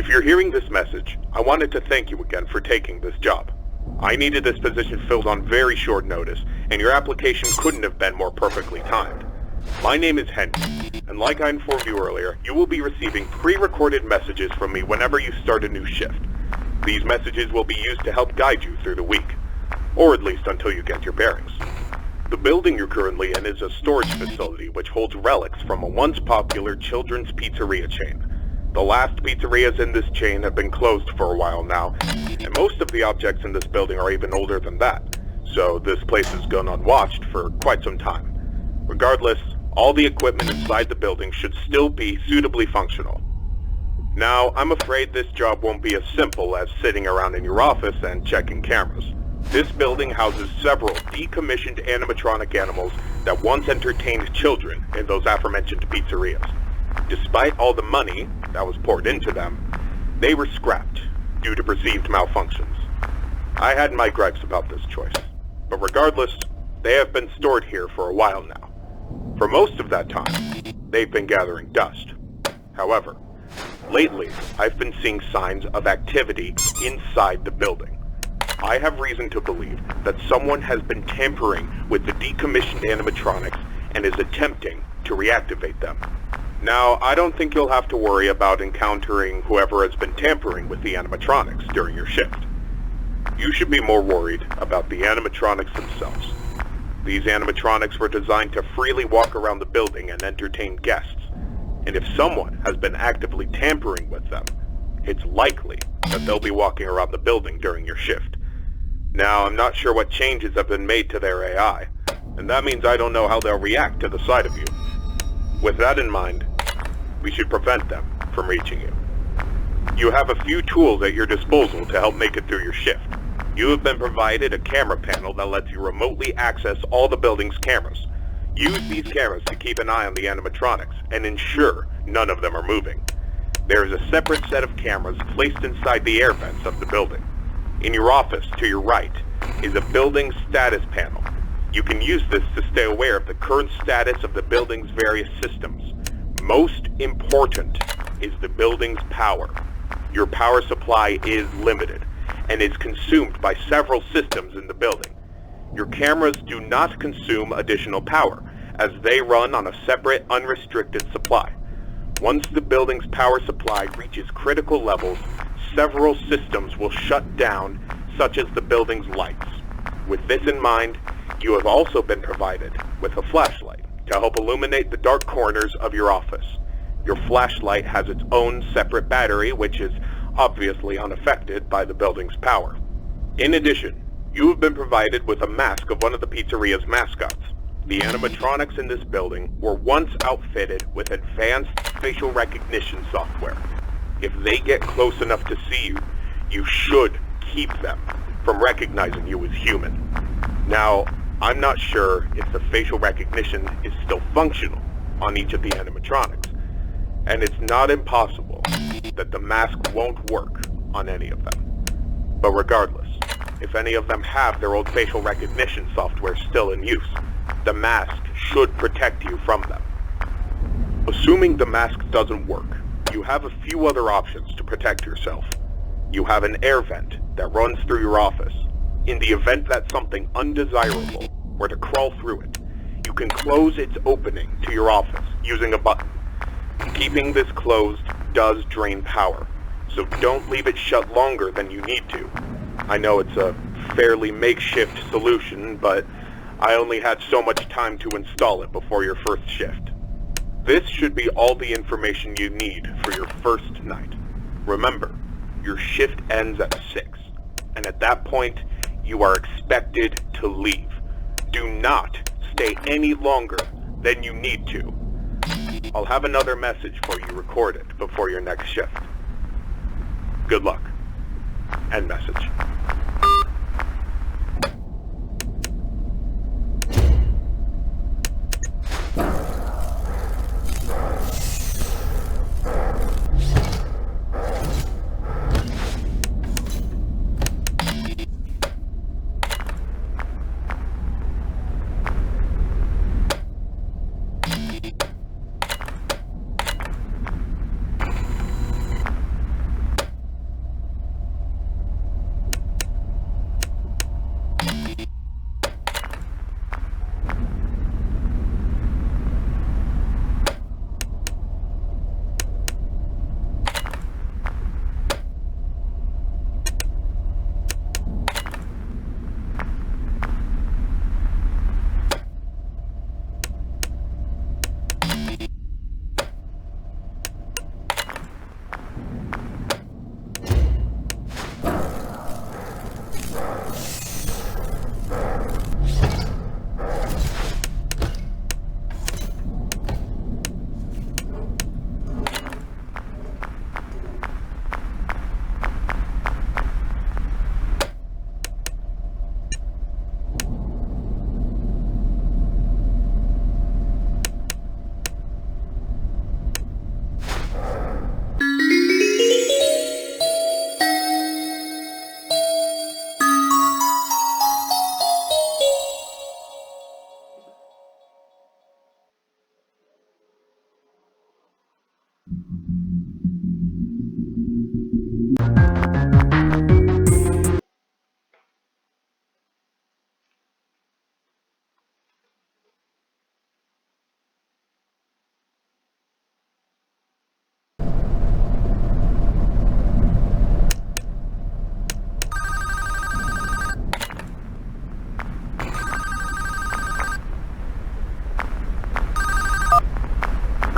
If you're hearing this message, I wanted to thank you again for taking this job. I needed this position filled on very short notice, and your application couldn't have been more perfectly timed. My name is Henry, and like I informed you earlier, you will be receiving pre-recorded messages from me whenever you start a new shift. These messages will be used to help guide you through the week, or at least until you get your bearings. The building you're currently in is a storage facility which holds relics from a once popular children's pizzeria chain. The last pizzerias in this chain have been closed for a while now, and most of the objects in this building are even older than that, so this place has gone unwatched for quite some time. Regardless, all the equipment inside the building should still be suitably functional. Now, I'm afraid this job won't be as simple as sitting around in your office and checking cameras. This building houses several decommissioned animatronic animals that once entertained children in those aforementioned pizzerias. Despite all the money that was poured into them, they were scrapped due to perceived malfunctions. I had my gripes about this choice, but regardless, they have been stored here for a while now. For most of that time, they've been gathering dust. However, lately, I've been seeing signs of activity inside the building. I have reason to believe that someone has been tampering with the decommissioned animatronics and is attempting to reactivate them. Now, I don't think you'll have to worry about encountering whoever has been tampering with the animatronics during your shift. You should be more worried about the animatronics themselves. These animatronics were designed to freely walk around the building and entertain guests, and if someone has been actively tampering with them, it's likely that they'll be walking around the building during your shift. Now, I'm not sure what changes have been made to their AI, and that means I don't know how they'll react to the sight of you. With that in mind, we should prevent them from reaching you. You have a few tools at your disposal to help make it through your shift. You have been provided a camera panel that lets you remotely access all the building's cameras. Use these cameras to keep an eye on the animatronics and ensure none of them are moving. There is a separate set of cameras placed inside the air vents of the building. In your office to your right is a building status panel. You can use this to stay aware of the current status of the building's various systems. Most important is the building's power. Your power supply is limited and is consumed by several systems in the building. Your cameras do not consume additional power, as they run on a separate, unrestricted supply. Once the building's power supply reaches critical levels, several systems will shut down, such as the building's lights. With this in mind, you have also been provided with a flashlight to help illuminate the dark corners of your office. Your flashlight has its own separate battery, which is obviously unaffected by the building's power. In addition, you have been provided with a mask of one of the pizzeria's mascots. The animatronics in this building were once outfitted with advanced facial recognition software. If they get close enough to see you, you should keep them from recognizing you as human. Now, I'm not sure if the facial recognition is still functional on each of the animatronics, and it's not impossible that the mask won't work on any of them. But regardless, if any of them have their old facial recognition software still in use, the mask should protect you from them. Assuming the mask doesn't work, you have a few other options to protect yourself. You have an air vent that runs through your office. In the event that something undesirable were to crawl through it, you can close its opening to your office using a button. Keeping this closed does drain power, so don't leave it shut longer than you need to. I know it's a fairly makeshift solution, but I only had so much time to install it before your first shift. This should be all the information you need for your first night. Remember, your shift ends at 6, and at that point, you are expected to leave. Do not stay any longer than you need to. I'll have another message for you recorded before your next shift. Good luck. End message.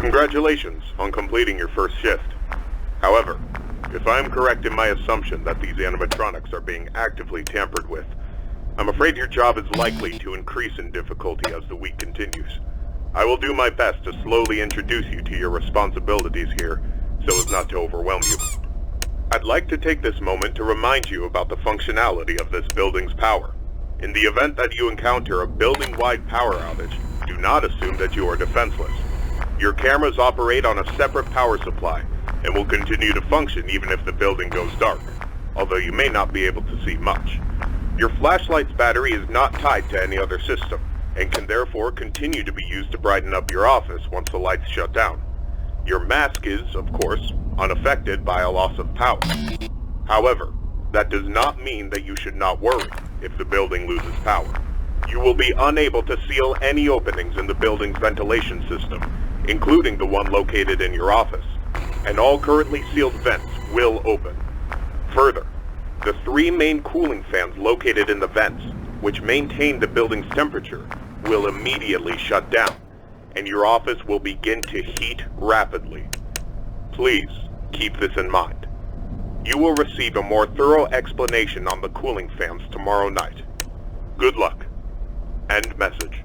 Congratulations on completing your first shift. However, if I am correct in my assumption that these animatronics are being actively tampered with, I'm afraid your job is likely to increase in difficulty as the week continues. I will do my best to slowly introduce you to your responsibilities here, so as not to overwhelm you. I'd like to take this moment to remind you about the functionality of this building's power. In the event that you encounter a building-wide power outage, do not assume that you are defenseless. Your cameras operate on a separate power supply, and will continue to function even if the building goes dark, although you may not be able to see much. Your flashlight's battery is not tied to any other system, and can therefore continue to be used to brighten up your office once the lights shut down. Your mask is, of course, unaffected by a loss of power. However, that does not mean that you should not worry if the building loses power. You will be unable to seal any openings in the building's ventilation system, including the one located in your office, and all currently sealed vents will open. Further, the 3 main cooling fans located in the vents, which maintain the building's temperature, will immediately shut down, and your office will begin to heat rapidly. Please keep this in mind. You will receive a more thorough explanation on the cooling fans tomorrow night. Good luck. End message.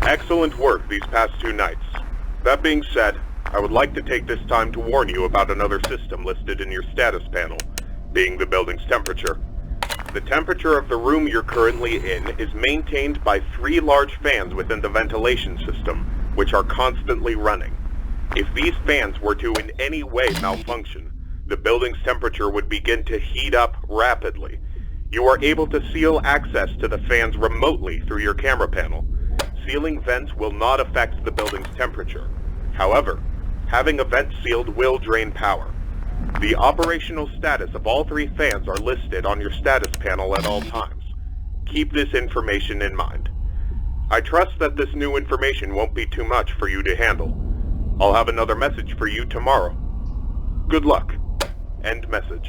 Excellent work these past 2 nights. That being said, I would like to take this time to warn you about another system listed in your status panel, being the building's temperature. The temperature of the room you're currently in is maintained by 3 large fans within the ventilation system, which are constantly running. If these fans were to in any way malfunction, the building's temperature would begin to heat up rapidly. You are able to seal access to the fans remotely through your camera panel. Sealing vents will not affect the building's temperature. However, having a vent sealed will drain power. The operational status of all 3 fans are listed on your status panel at all times. Keep this information in mind. I trust that this new information won't be too much for you to handle. I'll have another message for you tomorrow. Good luck. End message.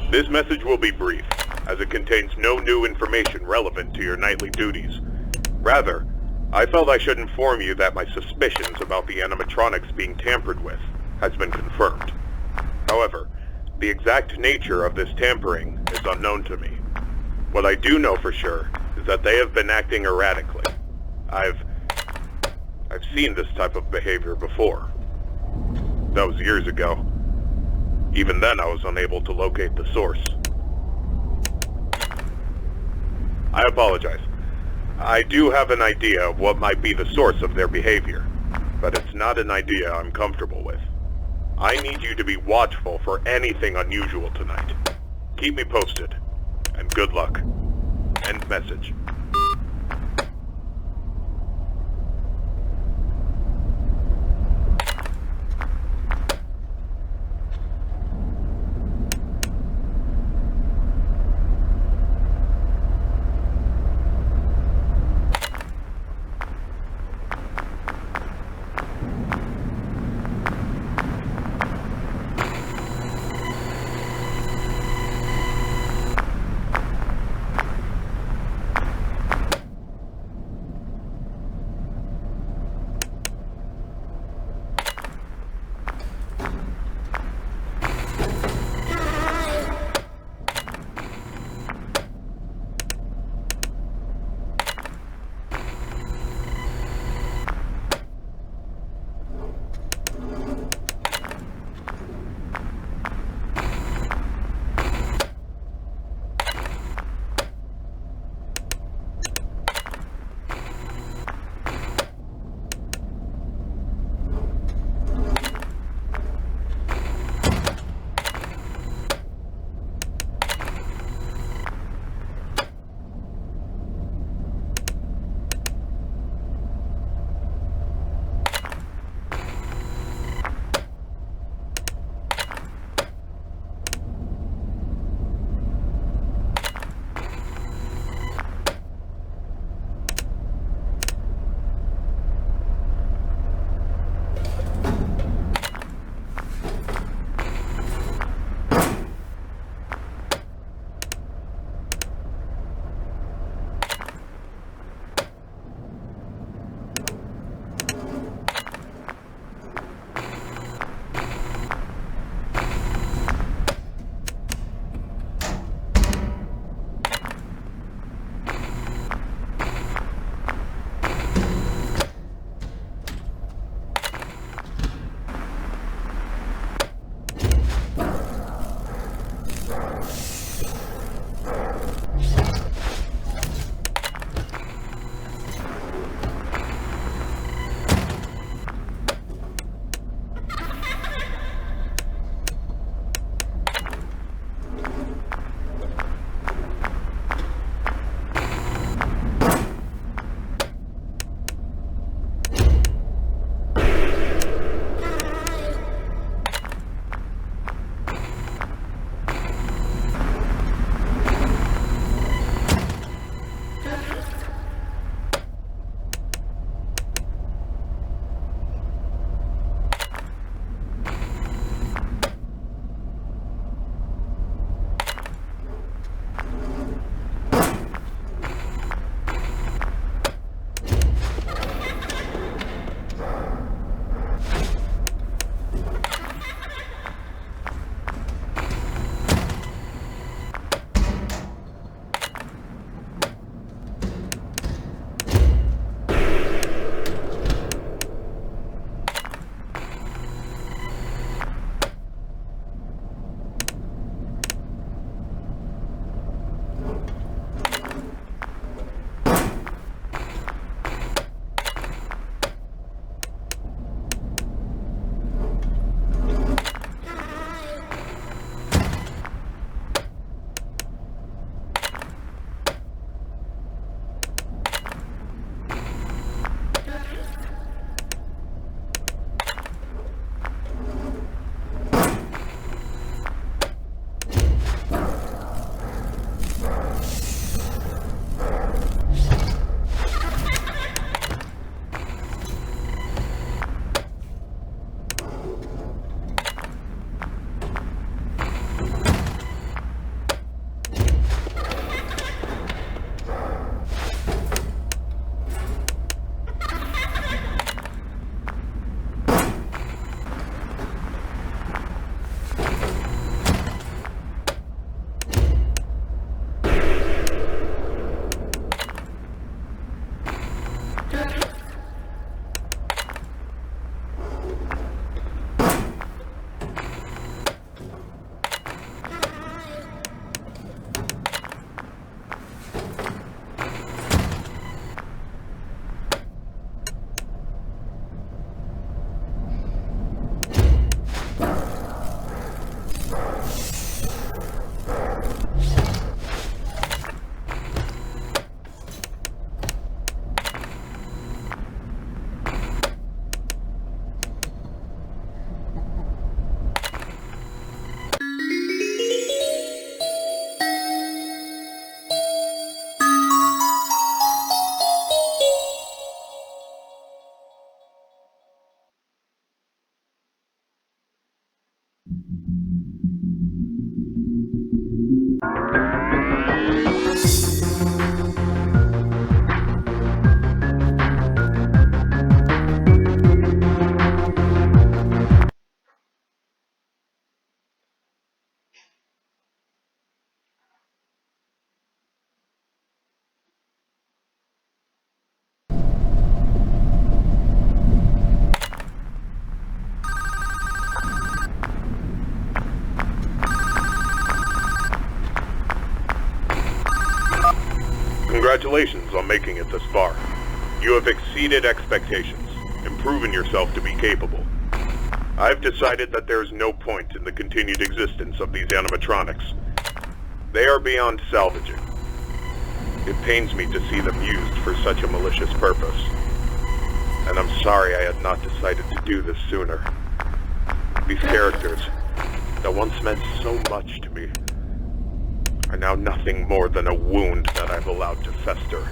This message will be brief, as it contains no new information relevant to your nightly duties. Rather, I felt I should inform you that my suspicions about the animatronics being tampered with has been confirmed. However, the exact nature of this tampering is unknown to me. What I do know for sure is that they have been acting erratically. I've seen this type of behavior before. That was years ago. Even then, I was unable to locate the source. I apologize. I do have an idea of what might be the source of their behavior, but it's not an idea I'm comfortable with. I need you to be watchful for anything unusual tonight. Keep me posted, and good luck. End message. Congratulations on making it this far. You have exceeded expectations and proven yourself to be capable. I've decided that there is no point in the continued existence of these animatronics. They are beyond salvaging. It pains me to see them used for such a malicious purpose. And I'm sorry I had not decided to do this sooner. These characters, that once meant so much to me, are now nothing more than a wound that I've allowed to fester.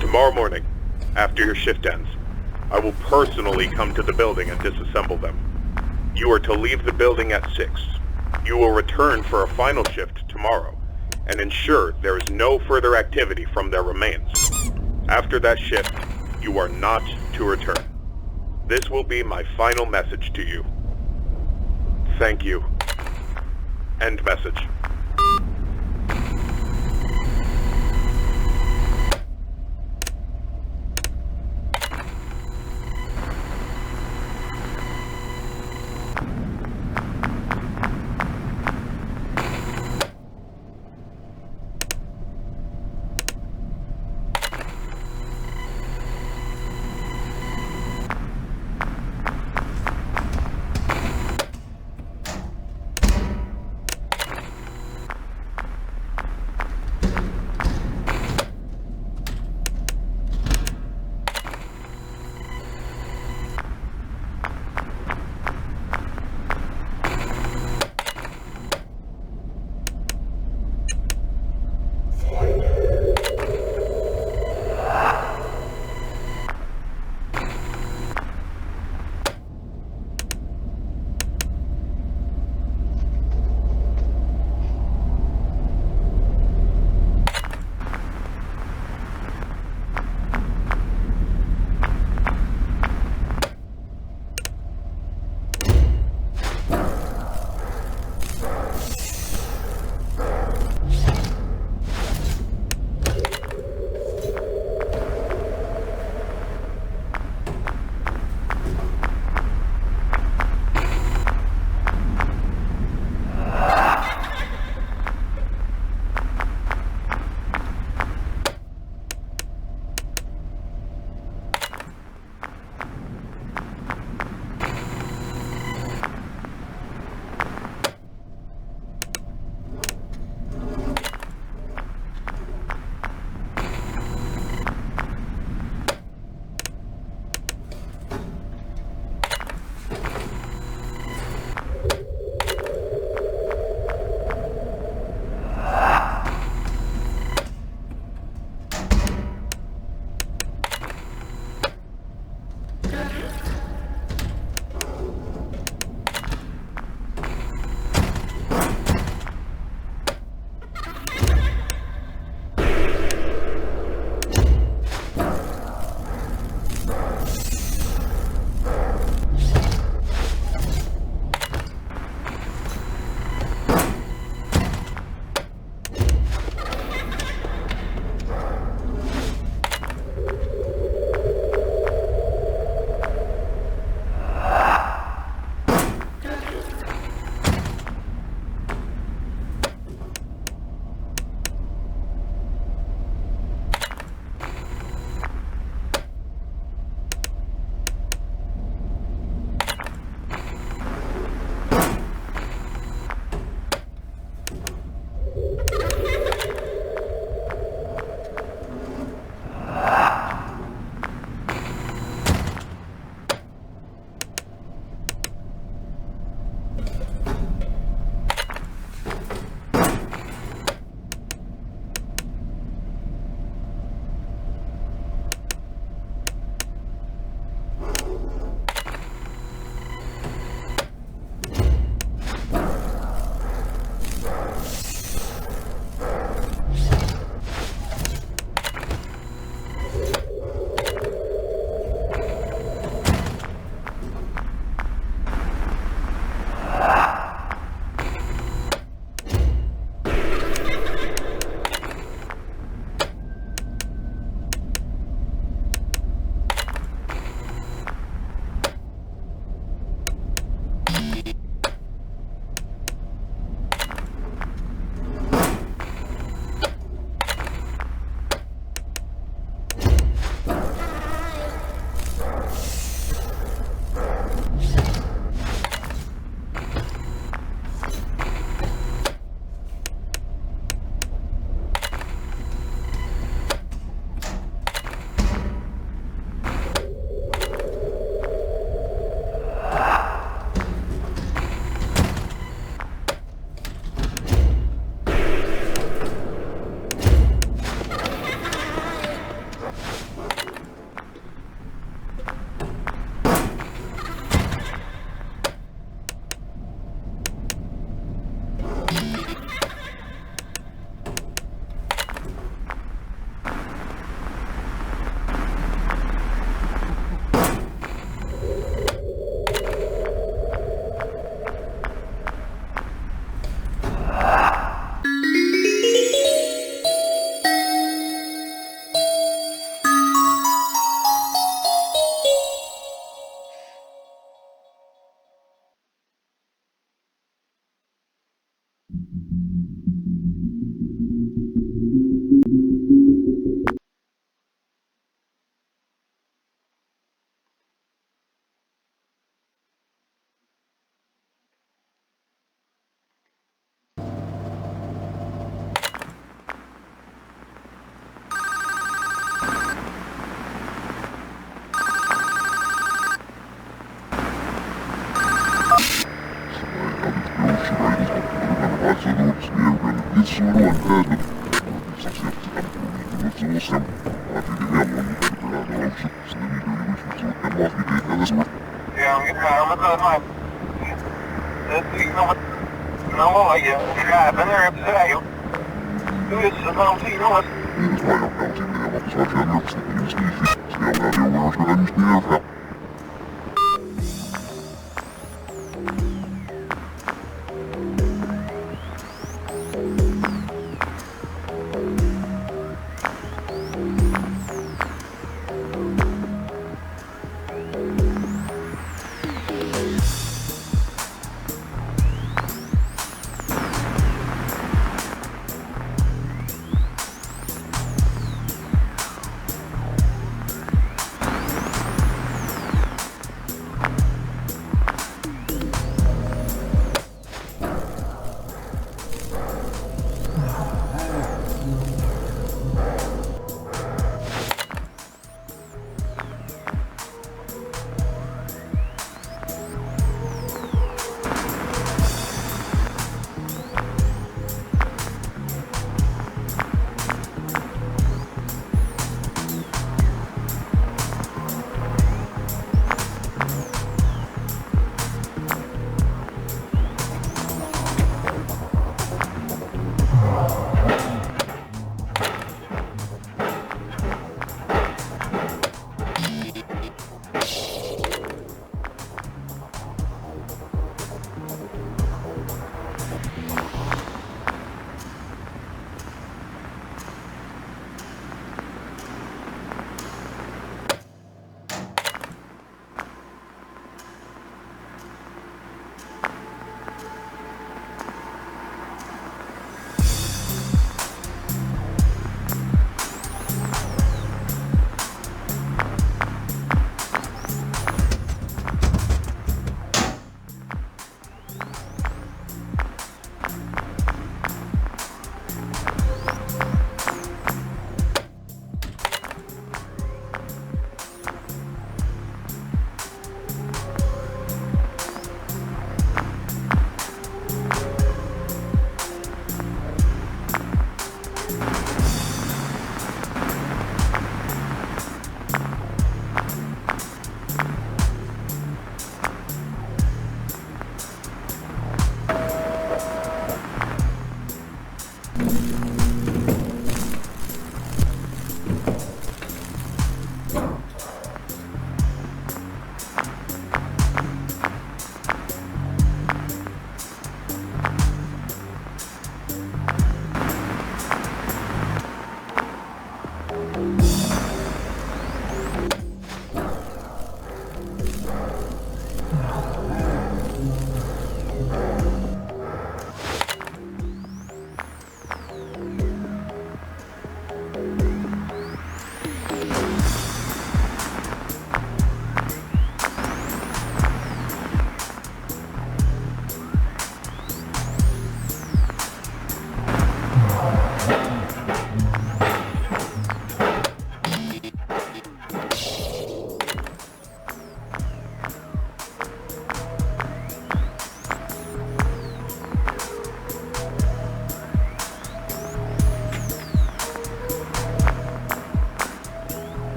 Tomorrow morning, after your shift ends, I will personally come to the building and disassemble them. You are to leave the building at 6. You will return for a final shift tomorrow, and ensure there is no further activity from their remains. After that shift, you are not to return. This will be my final message to you. Thank you. End message.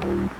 Alright.